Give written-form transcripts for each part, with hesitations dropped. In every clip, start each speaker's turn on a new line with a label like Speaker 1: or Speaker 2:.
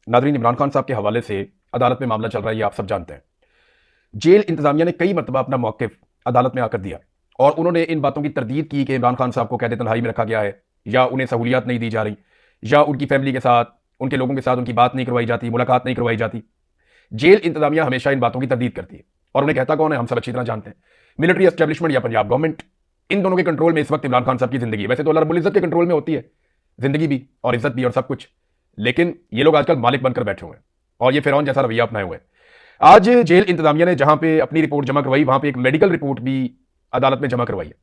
Speaker 1: नाजरीन, इमरान खान साहब के हवाले से अदालत में मामला चल रहा है, ये आप सब जानते हैं। जेल इंतजामिया ने कई मरतबा अपना मौक़िफ़ अदालत में आकर दिया और उन्होंने इन बातों की तरदीद की कि इमरान खान साहब को कैद तन्हाई में रखा गया है, या उन्हें सहूलियात नहीं दी जा रही, या उनकी फैमिली के साथ, उनके लोगों के साथ उनकी बात नहीं करवाई जाती, मुलाकात नहीं करवाई जाती। जेल इंतजामिया हमेशा इन बातों की तरदीद करती है, और उन्हें कहता कौन है हम सब अच्छी तरह जानते हैं। मिलिट्री एस्टेब्लिशमेंट या पंजाब गवर्नमेंट, इन दोनों के कंट्रोल में इस वक्त इमरान खान साहब की जिंदगी। वैसे तो अल्लाह रब्बुल इज़्ज़त के कंट्रोल में होती है जिंदगी भी, और इज्जत भी, और सब कुछ, लेकिन ये लोग आजकल मालिक बनकर बैठे हुए हैं और ये फिरौन जैसा रवैया अपनाए हुए हैं। आज जेल इंतजामिया ने जहां पे अपनी रिपोर्ट जमा करवाई, वहां पे एक मेडिकल रिपोर्ट भी अदालत में जमा करवाई है।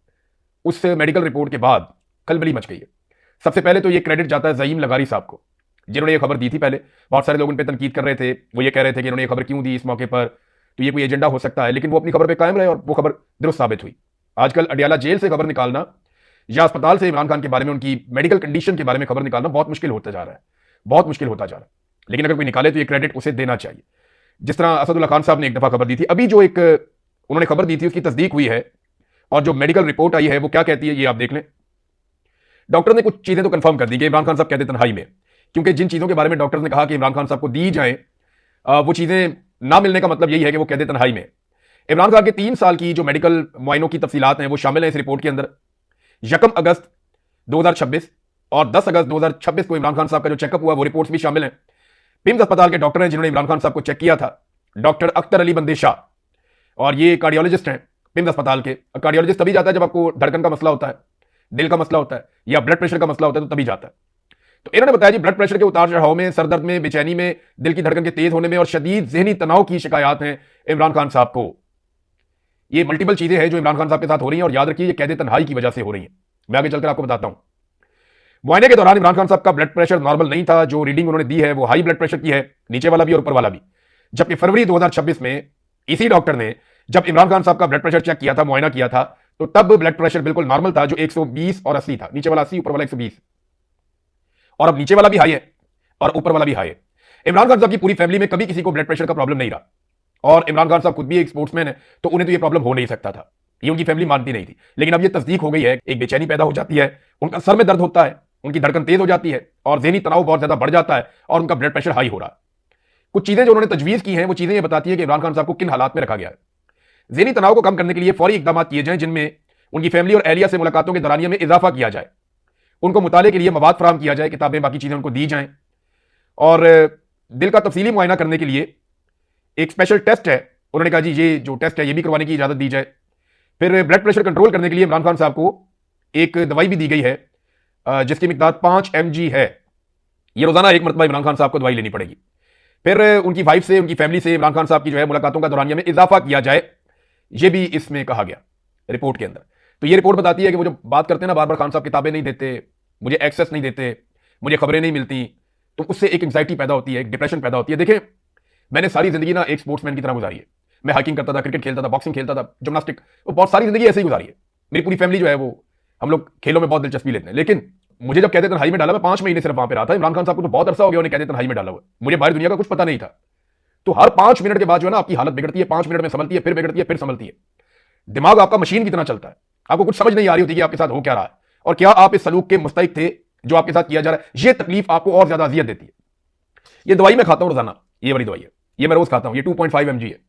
Speaker 1: उस मेडिकल रिपोर्ट के बाद खलबली मच गई है। सबसे पहले तो ये क्रेडिट जाता है ज़ईम लगारी साहब को, जिन्होंने ये खबर दी थी। पहले बहुत सारे लोग उन पर तनकीद कर रहे थे, वो ये कह रहे थे कि इन्होंने ये खबर क्यों दी इस मौके पर, तो ये कोई एजेंडा हो सकता है, लेकिन वो अपनी खबर पर कायम रहे और वो खबर दुरुस्त साबित हुई। आजकल अडियाला जेल से खबर निकालना या अस्पताल से इमरान खान के बारे में, उनकी मेडिकल कंडीशन के बारे में खबर निकालना बहुत मुश्किल होता जा रहा है, बहुत मुश्किल होता जा रहा है। लेकिन अगर कोई निकाले तो ये क्रेडिट उसे देना चाहिए। जिस तरह असदुल्ला खान साहब ने एक दफा खबर दी थी, अभी जो एक उन्होंने खबर दी थी उसकी तस्दीक हुई है, और जो मेडिकल रिपोर्ट आई है वो क्या कहती है ये आप देख लें। डॉक्टर ने कुछ चीजें तो कंफर्म कर दी कि इमरान खान साहब कहते तन्हाई में, क्योंकि जिन चीजों के बारे में डॉक्टर ने कहा कि इमरान खान साहब को दी जाए, वो चीजें ना मिलने का मतलब यही है कि वो कहते तन्हाई में। इमरान खान के 3 साल की जो मेडिकल मुआयनों की तफसीलात हैं वो शामिल है इस रिपोर्ट के अंदर। 1 अगस्त 2026 और 10 अगस्त 2026 को इमरान खान साहब का जो चेकअप हुआ वो रिपोर्ट्स भी शामिल हैं। पिम्स अस्पताल के डॉक्टर हैं जिन्होंने इमरान खान साहब को चेक किया था, डॉक्टर अख्तर अली बंदेशाह, और ये कार्डियोलॉजिस्ट हैं पिम्स अस्पताल के। कार्डियोलॉजिस्ट तभी जाता है जब आपको धड़कन का मसला होता है, दिल का मसला होता है, या ब्लड प्रेशर का मसला होता है, तो तभी जाता है। तो इन्होंने बताया जी ब्लड प्रेशर के उतार चढ़ाव में, सरदर्द में, बेचैनी में, दिल की धड़कन के तेज होने में और शदीद जहनी तनाव की शिकायत हैं इमरान खान साहब को। ये मल्टीपल चीजें हैं जो इमरान खान साहब के साथ हो रही हैं, और याद रखिए ये कैद तन्हाई की वजह से हो रही हैं। मैं आगे चलकर आपको बताता हूं। मुआयने के दौरान इमरान खान साहब का ब्लड प्रेशर नॉर्मल नहीं था, जो रीडिंग उन्होंने दी है वो हाई ब्लड प्रेशर की है, नीचे वाला भी और ऊपर वाला भी। जबकि फरवरी 2026 में इसी डॉक्टर ने जब इमरान खान साहब का ब्लड प्रेशर चेक किया था, मुआयना किया था, तो तब ब्लड प्रेशर बिल्कुल नॉर्मल था, जो 120 और 80 था। नीचे वाला 80, ऊपर वाला 120, और अब नीचे वाला भी हाई है और ऊपर वाला भी हाई है। इमरान खान साहब की पूरी फैमिली में कभी किसी को ब्लड प्रेशर का प्रॉब्लम नहीं रहा, और इमरान खान साहब खुद भी एक स्पोर्ट्समैन है, तो उन्हें तो ये प्रॉब्लम हो नहीं सकता था, ये उनकी फैमिली मानती नहीं थी। लेकिन अब ये तस्दीक हो गई है, एक बेचैनी पैदा हो जाती है, उनका सर में दर्द होता है, उनकी धड़कन तेज हो जाती है, और ज़हनी तनाव बहुत ज्यादा बढ़ जाता है, और उनका ब्लड प्रेशर हाई हो रहा है। कुछ चीजें जो उन्होंने तजवीज की हैं वो चीजें ये बताती है कि इमरान खान साहब को किन हालात में रखा गया है। ज़हनी तनाव को कम करने के लिए फौरी इकदाम किए जाएं, जिनमें उनकी फैमिली और एहलिया से मुलाकातों के दौरानिया में इजाफा किया जाए, उनको मुताले के लिए मवाद फराहम किया जाए, किताबें, बाकी चीजें उनको दी जाएं, और दिल का तफसीली मुआयना करने के लिए एक स्पेशल टेस्ट है, उन्होंने कहा जी ये जो टेस्ट है ये भी करवाने की इजाजत दी जाए। फिर ब्लड प्रेशर कंट्रोल करने के लिए इमरान खान साहब को एक दवाई भी दी गई है, जिसकी मिकदार 5 mg है। ये रोजाना एक मरतबा इमरान खान साहब को दवाई लेनी पड़ेगी। फिर उनकी वाइफ से, उनकी फैमिली से इमरान खान साहब की जो है मुलाकातों का दौरानिया में इजाफा किया जाए, ये भी इसमें कहा गया रिपोर्ट के अंदर। तो ये रिपोर्ट बताती है कि वो जो बात करते हैं ना बार बार, खान साहब किताबें नहीं देते, मुझे एक्सेस नहीं देते, मुझे खबरें नहीं मिलती, तो उससे एक एंग्जाइटी पैदा होती है, एक डिप्रेशन पैदा होती है। देखें, मैंने सारी जिंदगी ना एक स्पोर्ट्समैन की तरह गुजारी है। मैं हाइकिंग करता था, क्रिकेट खेलता था, बॉक्सिंग खेलता था, जिम्नास्टिक, वो बहुत सारी जिंदगी ऐसे ही गुजारी है। मेरी पूरी फैमिली जो है वो, हम लोग खेलों में बहुत दिलचस्पी लेते हैं। लेकिन मुझे जब कहते तन्हाई में डाला, मैं 5 महीने सिर्फ वहां पे रहा था। इमरान खान साहब को तो बहुत अरसा हो गया उन्हें कहते तन्हाई में डाला हुआ, मुझे बाहर दुनिया का कुछ पता नहीं था। तो हर 5 मिनट के बाद जो है ना आपकी हालत बिगड़ती है, 5 मिनट में संभलती है, फिर बिगड़ती है, फिर संभलती है। दिमाग आपका मशीन की तरह चलता है, आपको कुछ समझ नहीं आ रही होती कि आपके साथ हो क्या रहा है, और क्या आप इस सलूक के मुस्तहिक थे जो आपके साथ किया जा रहा है। यह तकलीफ आपको और ज्यादा अजियत देती है। ये दवाई मैं खाता हूं रोजाना, ये वाली दवाई है, ये मैं रोज खाता हूं, ये 2.5 mg है।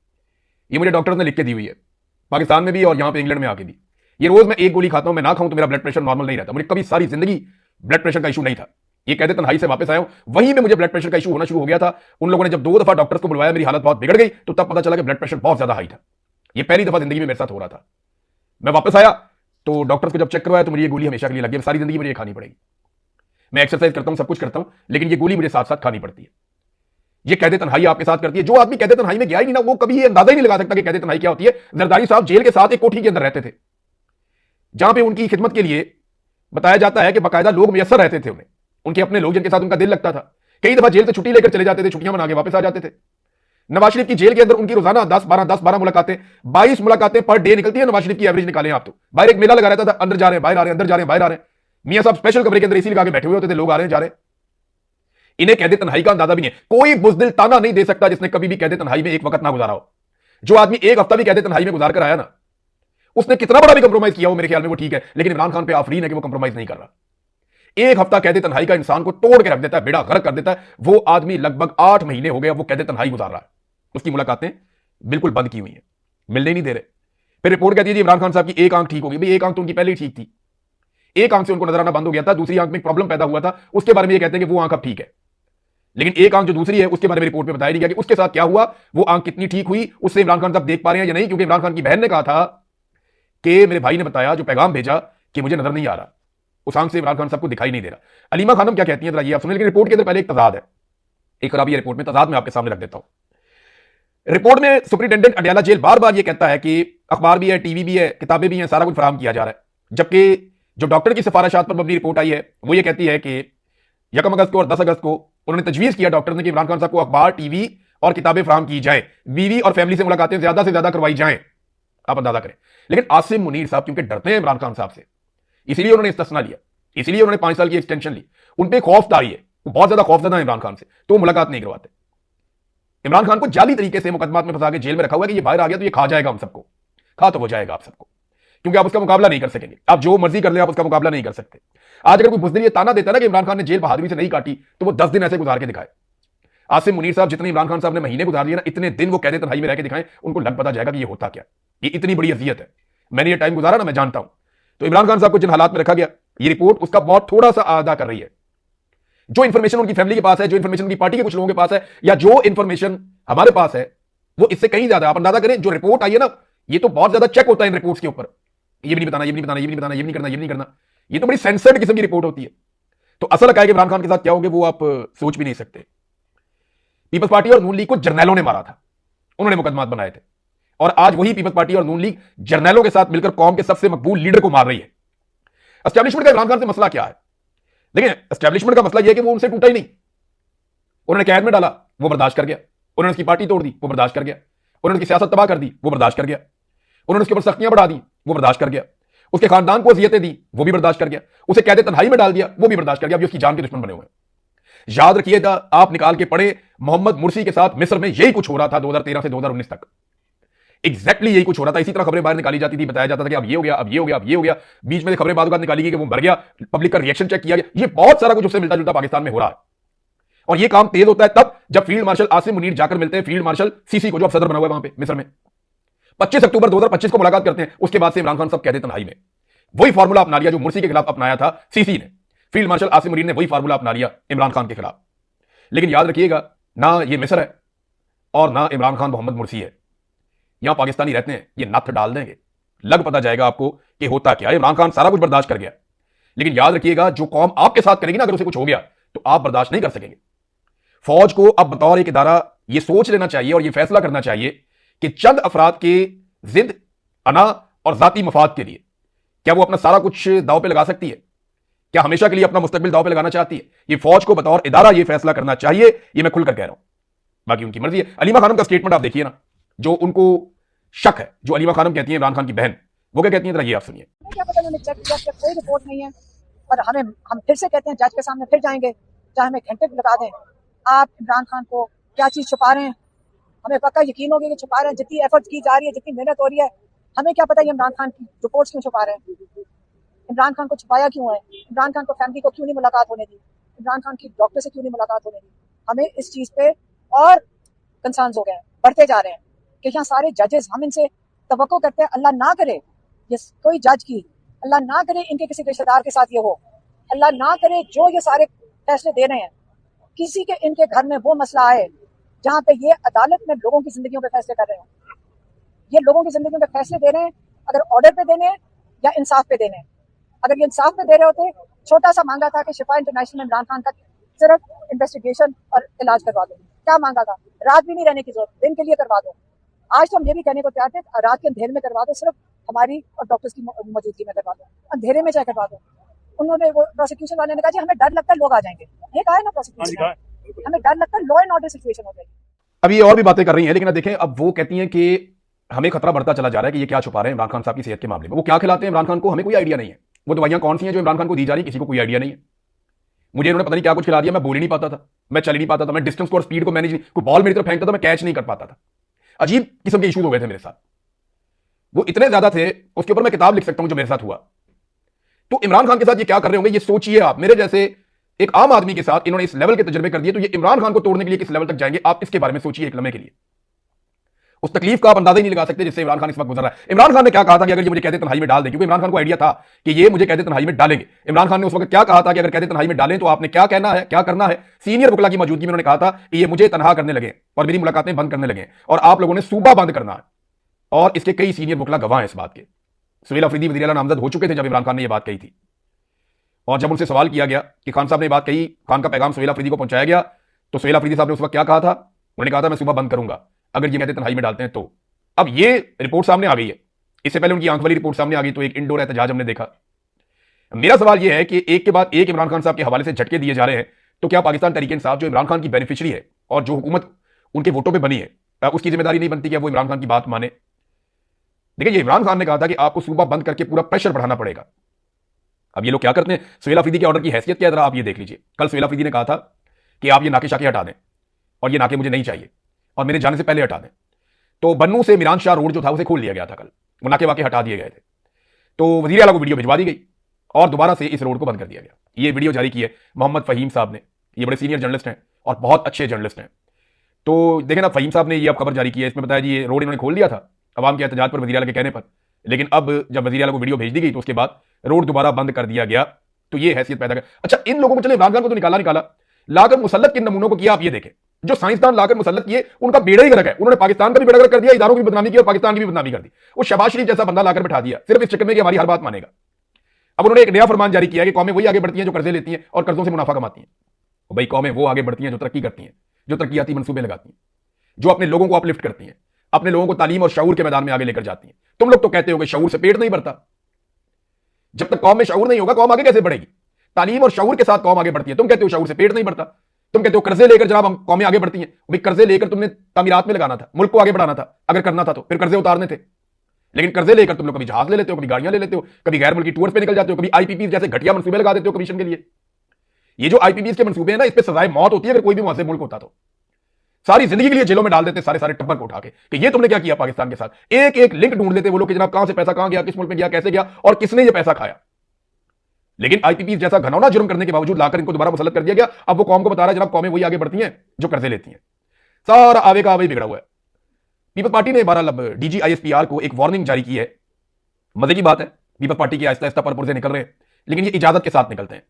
Speaker 1: ये मुझे डॉक्टर ने लिख के दी हुई है, पाकिस्तान में भी और यहां पे इंग्लैंड में आके भी। ये रोज मैं एक गोली खाता हूं, मैं ना खाऊं तो मेरा ब्लड प्रेशर नॉर्मल नहीं रहता। मुझे कभी सारी जिंदगी ब्लड प्रेशर का इशू नहीं था। ये कहते तन्हाई से वापस आया हूं, वहीं में मुझे ब्लड प्रेशर का इशू होना शुरू हो गया था। उन लोगों ने जब 2 दफा डॉक्टर्स को बुलवाया, मेरी हालत बहुत बिगड़ गई, तो तब पता चला कि ब्लड प्रेशर बहुत ज्यादा हाई था। ये पहली दफा जिंदगी में मेरे साथ हो रहा था। मैं वापस आया तो डॉक्टर्स को जब चेक करवाया तो मुझे ये गोली हमेशा के लिए लगी, सारी जिंदगी मुझे ये खानी पड़ेगी। मैं एक्सरसाइज करता हूं, सब कुछ करता हूं, लेकिन ये गोली मुझे साथ साथ खानी पड़ती है। ये कैद तन्हाई आपके साथ करती है। जो आदमी कैद तन्हाई में गया ही नहीं ना, वो कभी ये अंदाजा ही नहीं लगा सकता कि कैद तन्हाई क्या होती है। जरदारी साहब जेल के साथ एक कोठी के अंदर रहते थे, जहां पे उनकी खिदमत के लिए बताया जाता है कि बाकायदा लोग मुयस्सर रहते थे उन्हें, उनके अपने लोग जिनके साथ उनका दिल लगता था। कई दफा जेल से छुट्टी लेकर चले जाते थे, छुट्टियां मना के वापस आ जाते थे। नवाज शरीफ की जेल के अंदर उनकी रोजाना 10-12 मुलाकातें, 22 मुलाकातें पर डे निकलती है। नवाज शरीफ की एवरेज निकालें आप तो। बाहर एक मेला लगा रहता था, अंदर जा रहे हैं, बाहर आ रहे हैं, अंदर जा रहे हैं, बाहर आ रहे हैं। मियां साहब स्पेशल कमरे के अंदर एसी लगा के बैठे हुए होते थे, लोग आ रहे हैं, जा रहे हैं। इन्हें कैद तन्हाई का अंदाजा भी नहीं है। कोई बुज़दिल ताना नहीं दे सकता जिसने कभी भी कैद तन्हाई में एक वक्त ना गुजारा हो। जो आदमी एक हफ्ता भी कैद तन्हाई में गुजार कर आया ना, उसने कितना बड़ा भी कंप्रोमाइज किया हो, मेरे ख्याल में वो ठीक है। लेकिन इमरान खान पे आफरीन है कि वो कंप्रोमाइज नहीं कर रहा। एक हफ्ता कैद तन्हाई का इंसान को तोड़ के रख देता है, बेड़ा गर्क कर देता है। वो आदमी लगभग 8 महीने हो गया वो कैद तन्हाई गुजार रहा है। उसकी मुलाकातें बिल्कुल बंद की हुई हैं, मिलने नहीं दे रहे। फिर रिपोर्ट कहती है जी इमरान खान साहब की एक आंख ठीक होगी। भाई एक आंख तो उनकी पहले ही ठीक थी, एक आंख से उनको नजर आना बंद हो गया था, दूसरी आंख में प्रॉब्लम पैदा हुआ था, उसके बारे में ये कहते हैं कि वो आंख अब ठीक है। लेकिन एक आंख जो दूसरी है उसके बारे में रिपोर्ट में बताया नहीं गया कि उसके साथ क्या हुआ, वो आंख कितनी ठीक हुई, उससे इमरान खान साहब देख पा रहे हैं या नहीं। क्योंकि इमरान खान की बहन ने कहा था कि मेरे भाई ने बताया, जो पैगाम भेजा, कि मुझे नजर नहीं आ रहा, उस आंख से इमरान खान साहब को दिखाई नहीं दे रहा। अलीमा खानम क्या कहती हैं जरा ये आप सुनिए। लेकिन रिपोर्ट के अंदर पहले एक तजाद है, एक खराबी है रिपोर्ट में, तजाद में आपके सामने रख देता हूं। रिपोर्ट में सुपरिटेंडेंट अडयाला जेल बार बार ये कहता है कि अखबार भी है, टीवी भी है, किताबें भी हैं, सारा कुछ फराहम किया जा रहा है। जबकि जो डॉक्टर की सिफारिशात पर मबनी रिपोर्ट आई है वो ये कहती है कि 1 अगस्त को और 10 अगस्त को उन्होंने तजवीज़ किया डॉक्टर ने कि इमरान खान साहब को अखबार, टीवी और किताबें फराहम की जाएं, बीवी और फैमिली से मुलाकातें ज्यादा से ज्यादा करवाई जाएं। आप अंदाजा करें। लेकिन आसिम मुनीर साहब क्योंकि डरते हैं इमरान खान साहब से, इसीलिए उन्होंने इस्तिस्ना लिया, इसीलिए उन्होंने 5 साल की एक्सटेंशन ली। उन पर खौफदारी है, वो बहुत ज्यादा खौफजदा है इमरान खान से, तो वो मुलाकात नहीं करवाते। इमरान खान को जाली तरीके से मुकदमात में फंसा के जेल में रखा हुआ है कि ये बाहर आ गया तो ये खा जाएगा हम सबको, खा तो हो जाएगा आप सबको, क्योंकि आप उसका मुकाबला नहीं कर सकेंगे। आप जो मर्जी कर ले, आप उसका मुकाबला नहीं कर सकते। आज अगर कोई बुज़दिल ये ताना देता ना कि इमरान खान ने जेल बहादुरी से नहीं काटी, तो वो 10 दिन ऐसे गुजार के दिखाए। आसिम मुनीर साहब जितने इमरान खान साहब ने महीने गुजार लिए ना, इतने दिन वो कैद तन्हाई में रह के दिखाएं, उनको लग पता जाएगा कि ये होता क्या, ये इतनी बड़ी अजियत है। मैंने ये टाइम गुजारा ना, मैं जानता हूं। तो इमरान खान साहब को जिन हालात में रखा गया, ये रिपोर्ट उसका बहुत थोड़ा सा अदा कर रही है। जो इंफॉर्मेशन उनकी फैमिली के पास है, जो इंफॉर्मेशन उनकी पार्टी के कुछ लोगों के पास है, या जो इंफॉर्मेशन हमारे पास है, वो इससे कहीं ज्यादा। आप अंदाजा करें, जो रिपोर्ट आई है ना, ये तो बहुत ज्यादा चेक होता है इन रिपोर्ट्स के ऊपर। ये भी नहीं बताना, ये भी नहीं बताना, ये भी नहीं बताना, ये भी नहीं करना, ये भी नहीं करना। ये तो बड़ी सेंसर्ड किस्म की रिपोर्ट होती है। तो असल है कि इमरान खान के साथ क्या होंगे वो आप सोच भी नहीं सकते। पीपल्स पार्टी और नून लीग को जर्नैलों ने मारा था, उन्होंने मुकदमात बनाए थे, और आज वही पीपल्स पार्टी और नून लीग जर्नैलों के साथ मिलकर कौम के सबसे मकबूल लीडर को मार रही है। एस्टैब्लिशमेंट का इमरान खान से मसला क्या है? देखिए, एस्टैब्लिशमेंट का मसला यह है कि वो उनसे टूटा ही नहीं। उन्होंने कैद में डाला, वो बर्दाश्त कर गया। उन्होंने उसकी पार्टी तोड़ दी, वो बर्दाश्त कर गया। उन्होंने उसकी सियासत तबाह कर दी, वो बर्दाश्त कर गया। उन्होंने उसके ऊपर सख्तियां बढ़ा दी, वो बर्दाश्त कर गया। उसके खानदान को अजियतें दी, वो भी बर्दाश्त कर गया। उसे कैद तन्हाई में डाल दिया, वो भी बर्दाश्त कर गया। अभी उसकी जान के दुश्मन बने हुए हैं। याद रखिएगा, आप निकाल के पढ़े, मोहम्मद मुर्सी के साथ मिस्र में यही कुछ हो रहा था 2013 से 2019 तक। एग्जैक्टली यही कुछ हो रहा था। इसी तरह खबरें बाहर निकाली जाती थी, बताया जाता था कि अब ये हो गया, अब ये हो गया, अब ये हो गया। बीच में खबरें बाद निकाली गई कि वो मर गया, पब्लिक का रिएक्शन चेक किया गया। ये बहुत सारा कुछ उससे मिलता जुलता पाकिस्तान में हो रहा है। और ये काम तेज होता है तब जब फील्ड मार्शल आसिम मुनीर जाकर मिलते हैं फील्ड मार्शल सीसी को, जो अब सदर बना हुआ है वहां पे मिस्र में। 25 अक्टूबर 2025 को मुलाकात करते हैं। उसके बाद से इमरान खान साहब कहते तन्हाई में वही फार्मूला अपना लिया जो मुर्सी के खिलाफ अपनाया था सीसी ने। फील्ड मार्शल आसिम मुनीर ने वही फार्मूला अपना लिया इमरान खान के खिलाफ। लेकिन याद रखिएगा, ना ये मिस्र है और ना इमरान खान मोहम्मद मुर्सी है। यहां पाकिस्तानी रहते हैं, ये नथ डाल देंगे, लग पता जाएगा आपको कि होता क्या है। इमरान खान सारा कुछ बर्दाश्त कर गया, लेकिन याद रखिएगा, जो कौम आपके साथ करेगी ना, अगर उसे कुछ हो गया तो आप बर्दाश्त नहीं कर सकेंगे। फौज को अब बतौर एक इदारा यह सोच लेना चाहिए और यह फैसला करना चाहिए कि चंद अफराद के जिद, अना और जाती मफाद के लिए क्या वो अपना सारा कुछ दांव पे लगा सकती है? क्या हमेशा के लिए अपना मुस्तकबिल दांव पे लगाना चाहती है? ये फौज को बतौर इदारा यह फैसला करना चाहिए। ये मैं खुलकर कह रहा हूं, बाकी उनकी मर्जी है। अलीमा खानम का स्टेटमेंट आप देखिए ना, जो उनको शक है, जो अलीमा खानम कहती है इमरान खान की बहन, वो क्या कहती है, ये आप सुनिए।
Speaker 2: क्या पता, उन्होंने चेक किया कि कोई रिपोर्ट नहीं है, और हम फिर से कहते हैं जज के सामने फिर जाएंगे, चाहे हमें घंटे लगा दें। आप इमरान खान को क्या चीज छुपा रहे हैं? हमें पक्का यकीन हो गया कि छुपा रहे हैं। जितनी एफर्ट की जा रही है, जितनी मेहनत हो रही है, हमें क्या पता ये इमरान खान की रिपोर्ट्स क्यों छुपा रहे हैं? इमरान खान को छुपाया क्यों है? इमरान खान को फैमिली को क्यों नहीं मुलाकात होने दी? इमरान खान की डॉक्टर से क्यों नहीं मुलाकात होने दी? हमें इस चीज पे और कंसर्न्स हो गए हैं, बढ़ते जा रहे हैं कि यहाँ सारे जजेस, हम इनसे तवक्को करते हैं, अल्लाह ना करे ये कोई जज की, अल्लाह ना करे इनके किसी रिश्तेदार के साथ ये हो, अल्लाह ना करे जो ये सारे फैसले दे रहे हैं किसी के इनके घर में वो मसला आए जहाँ पे ये अदालत में लोगों की जिंदगियों पे फैसले कर रहे हो। ये लोगों की जिंदगियों पे फैसले दे रहे हैं, अगर ऑर्डर पे देने हैं या इंसाफ पे देने हैं। अगर ये इंसाफ पे दे रहे होते, छोटा सा मांगा था कि शिफा इंटरनेशनल में इमरान खान का सिर्फ इन्वेस्टिगेशन और इलाज करवा दो। क्या मांगा था? रात भी नहीं रहने की जरूरत, दिन के लिए करवा दो। आज तो हम ये भी कहने को तैयार थे, रात के अंधेरे में करवा दो, सिर्फ हमारी और डॉक्टर्स की मौजूदगी में करवा दो, अंधेरे में चाहे करवा दो। उन्होंने, वो प्रोसिक्यूशन वाले ने कहा जी हमें डर लगता है लोग आ जाएंगे। ये कहा है ना प्रोसिक्यूशन, हमें डर लगता है लॉ एंड ऑर्डर सिचुएशन हो जाएगी।
Speaker 1: अब ये और भी बातें कर रही हैं, लेकिन अब देखें, अब वो कहती हैं कि हमें खतरा बढ़ता चला जा रहा है कि ये क्या छुपा रहे हैं इमरान खान साहब की सेहत के मामले में। वो क्या खिलाते हैं इमरान खान को, हमें कोई आइडिया नहीं है। वो दवाइयां कौन सी हैं जो इमरान खान को दी जा रही है, किसी को कोई आइडिया नहीं है। मुझे इन्होंने पता नहीं क्या कुछ खिला दिया, मैं बोल ही नहीं पाता था, मैं चल ही नहीं पाता था, मैं डिस्टेंस को और स्पीड को मैनेज नहीं, कोई बॉल मेरी तरफ फेंकता था मैं कैच नहीं कर पाता था। अजीब किस्म के इशूज हो गए थे मेरे साथ, वो इतने ज्यादा थे, उसके ऊपर मैं किताब लिख सकता हूं जो मेरे साथ हुआ। तो इमरान खान के साथ ये क्या कर रहे होंगे, ये सोचिए आप। मेरे जैसे एक आम आदमी के साथ इन्होंने इस लेवल के तजुर्बे कर दिए, तो ये इमरान खान को तोड़ने के लिए किस लेवल तक जाएंगे, आप इसके बारे में सोचिए एक लम्हे के लिए। उस तकलीफ का आप अंदाजा ही नहीं लगा सकते जिससे इमरान खान इस वक्त गुजर रहा है। इमरान खान ने क्या कहा था कि अगर ये मुझे कहते तन्हाई में डाल दें, क्योंकि इमरान खान को आइडिया था कि ये मुझे कहते तन्हाई में डालेंगे। इमरान खान ने उस वक्त क्या कहा था कि अगर कहते तन्हाई में डालें तो आपने क्या कहना है, क्या करना है। सीनियर वकला की मौजूदगी में उन्होंने कहा था कि ये मुझे तनहा करने लगे और मेरी मुलाकातें बंद करने लगे और आप लोगों ने सूबा बंद करना है। और इसके कई सीनियर वकला गवाह हैं इस बात के। सुहेल अफरीदी वज़ीर आला नामजद हो चुके थे जब इमरान खान ने यह बात कही थी, और जब उनसे सवाल किया गया कि खान साहब ने बात कही, खान का पैगाम सुहेल अफरीदी को पहुंचाया गया, तो सुहेल अफरीदी साहब ने उस वक्त क्या कहा था, उन्होंने कहा था मैं सुबह बंद करूंगा अगर ये कहते तन्हाई में डालते हैं तो। अब ये रिपोर्ट सामने आ गई है, इससे पहले उनकी आंख वाली रिपोर्ट सामने आ गई, तो एक इंडोर एहतजाज हमने देखा। मेरा सवाल यह है कि एक के बाद एक इमरान खान साहब के हवाले से झटके दिए जा रहे हैं, तो क्या पाकिस्तान तहरीक इंसाफ जो इमरान खान की बेनिफिशियरी है और जो हुकूमत उनके वोटों पर बनी है, उसकी जिम्मेदारी नहीं बनती कि वो इमरान खान की बात माने। देखिए, ये इमरान खान ने कहा था कि आपको सूबा बंद करके पूरा प्रेशर बढ़ाना पड़ेगा। अब ये लोग क्या करते हैं, सुहेल अफरीदी के ऑर्डर की हैसियत क्या है जरा आप ये देख लीजिए। कल सुहेल अफरीदी ने कहा था कि आप ये नाके शाके हटा दें और ये नाके मुझे नहीं चाहिए और मेरे जाने से पहले हटा दें। तो बन्नू से मीरान शाह रोड जो था उसे खोल लिया गया था, कल वो नाके वाके हटा दिए गए थे। तो वज़ीर आला को वीडियो भिजवा दी गई और दोबारा से इस रोड को बंद कर दिया गया। ये वीडियो जारी की है मोहम्मद फ़हीम साहब ने, ये बड़े सीनियर जर्नलिस्ट हैं और बहुत अच्छे जर्नलिस्ट हैं। तो देखें ना, फ़हीम साहब ने ये अब खबर जारी की है, इसमें बताया जी ये रोड इन्होंने खोल दिया था अवाम के एहतजाज पर, वज़ीर आला के कहने पर, लेकिन अब जब वज़ीर आला को वीडियो भेज दी गई तो उसके बाद रोड दोबारा बंद कर दिया गया। तो ये हैसियत पैदा कर, अच्छा इन लोगों को, चले इमरान खान को तो निकाला, लाकर मुसल्लत के नमूनों को किया। आप ये देखें, जो साइंसदान लाकर मुसल्लत किए उनका बेड़ा ही गर्क है। उन्होंने पाकिस्तान का भी बेड़ा गर्क कर दिया, इदारों की भी बदनामी की और पाकिस्तान की भी बदनामी कर दी। वो शहबाज शरीफ जैसा बंदा लाकर बैठा दिया सिर्फ इस चक्कर में कि हमारी हर बात मानेगा। अब उन्होंने एक नया फरमान जारी किया कि कौमें वही आगे बढ़ती हैं जो कर्जे लेती हैं और कर्जों से मुनाफा कमाती हैं। भाई, कौमें वो आगे बढ़ती हैं जो तरक्की करती हैं, जो तरक्याती मंसूबे लगाती हैं, जो अपने लोगों को अपलिफ्ट करती हैं, अपने लोगों को तालीम और शऊर के मैदान में आगे लेकर जाती हैं। तुम लोग तो कहते हो कि शऊर से पेट नहीं भरता। जब तक कौम में शऊर नहीं होगा कौम आगे कैसे बढ़ेगी? तालीम और शऊर के साथ कौम आगे बढ़ती है। तुम कहते हो शऊर से पेट नहीं भरता, तुम कहते हो कर्जे लेकर जनाब हम कौमें आगे बढ़ती हैं। भाई, कर्जे लेकर तुमने तामीरात में लगाना था, मुल्क को आगे बढ़ाना था, अगर करना था तो फिर कर्जे उतारने थे। लेकिन कर्जे लेकर तुम लोग कभी जहाज ले लेते हो, कभी गाड़ियां ले लेते हो, कभी गैर मुल्की टूर पे निकल जाते हो, कभी आईपीपी जैसे घटिया मंसूबे लगा देते हो कमीशन के लिए। ये जो आईपीपी के मंसूबे हैं ना, इस पे सजाए मौत होती है अगर कोई भी मुआसिर मुल्क होता तो। सारी जिंदगी के लिए जेलों में डाल देते सारे टब्बर को उठा के कि ये तुमने क्या किया पाकिस्तान के साथ। एक एक लिंक ढूंढ लेते वो लोग कि जनाब कहां से पैसा कहां गया, किस मुल्क में गया, कैसे गया और किसने ये पैसा खाया। लेकिन आईपीपी जैसा घनौना जुर्म करने के बावजूद लाकर इनको दोबारा मुसल्लत कर दिया गया। अब वो कौम को बता रहा है जनाब कौमें वही आगे बढ़ती हैं जो कर्जे लेती हैं। सारा आवे का आवे बिगड़ा हुआ है। पीपल्स पार्टी ने बहरहाल डीजीआईएसपीआर को एक वार्निंग जारी की है। मजे की बात है, पीपल्स पार्टी के आहिस्ता आहिस्ता परपुरजे निकल रहे हैं, लेकिन ये इजाजत के साथ निकलते हैं।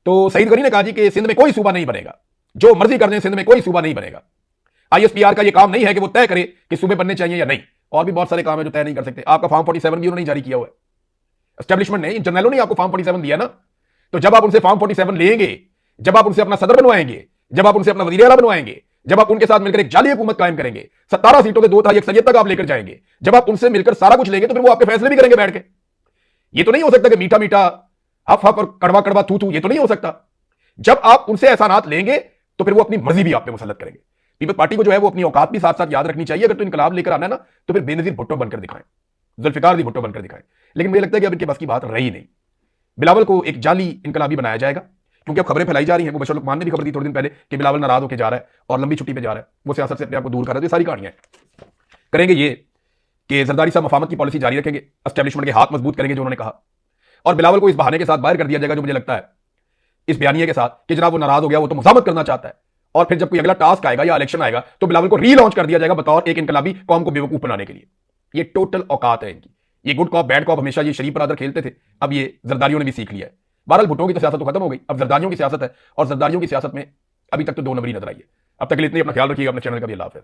Speaker 1: तो सईद गनी ने कहा जी कि सिंध में कोई सूबा नहीं बनेगा, जो मर्जी कर दें सिंध में कोई सूबा नहीं बनेगा। आईएसपीआर का ये काम नहीं है कि वो तय करे कि सूबे बनने चाहिए या नहीं, और भी बहुत सारे काम है जो तय नहीं कर सकते। आपका फॉर्म 47 भी उन्होंने जारी किया हुआ है, एस्टेब्लिशमेंट ने, जर्नलों ने आपको फॉर्म 47 दिया ना। तो जब आप उनसे फॉर्म 47 लेंगे, जब आप उनसे अपना सदर बनवाएंगे, जब आप उनसे अपना वज़ीर आला बनवाएंगे, जब आप उनके साथ मिलकर एक जाली हुकूमत कायम करेंगे, 17 सीटों के 2 था 1 सैयद तक आप लेकर जाएंगे, जब आप उनसे मिलकर सारा कुछ लेंगे तो फिर वो आपके फैसले भी करेंगे बैठ के। ये तो नहीं हो सकता कि मीठा मीठा हफ हफ और कड़वा कड़वा थू थू, ये तो नहीं हो सकता। जब आप उनसे एहसानात लेंगे तो फिर वो अपनी मर्जी भी आप पे मुसल्लत करेंगे। पीपल्स पार्टी को जो है वो अपनी औकात भी साथ साथ याद रखनी चाहिए। अगर तो इनकलाब लेकर आना है ना, तो फिर बेनजीर भुट्टो बनकर दिखाएं, जुल्फिकार दी भुट्टो बनकर दिखाएं। लेकिन मुझे लगता है कि अब इनके बस की बात रही नहीं। बिलावल को एक जाली इनकलाबी बनाया जाएगा, क्योंकि अब खबरें फैलाई जा रही हैं। वो बशर लुकमान ने भी खबर दी थोड़े दिन पहले कि बिलावल नाराज होकर जा रहा है और लंबी छुट्टी पे जा रहा है, वो सियासत से अपने आप को दूर कर रहा है। ये सारी कहानियां करेंगे ये कि जरदारी साहब मफामत की पॉलिसी जारी रखेंगे, एस्टेब्लिशमेंट के हाथ मजबूत करेंगे जो उन्होंने कहा, और बिलावल को इस बहाने के साथ बाहर कर दिया जाएगा जो मुझे लगता है इस बयानिए के साथ कि जनाब वो नाराज हो गया, वो तो मुजामत करना चाहता है। और फिर जब कोई अगला टास्क आएगा या इलेक्शन आएगा तो बिलावल को रीलॉन्च कर दिया जाएगा बतौर एक इनकलाबी कौम को बेवकूफ बनाने के लिए। ये टोटल औकात है इनकी। ये गुड कॉप बैड कॉप हमेशा ये शरीफ बरादर खेलते थे, अब ये जरदारियों ने भी सीख लिया है। बहरहाल भुट्टो की तो सियासत तो खत्म हो गई, अब जरदारियों की सियासत है, और जरदारियों की सियासत में अभी तक तो 2 नंबरी नजर आई है। अब तक के लिए इतनी, अपना ख्याल रखिएगा, अपने चैनल का भी अल्लाह हाफ़िज़।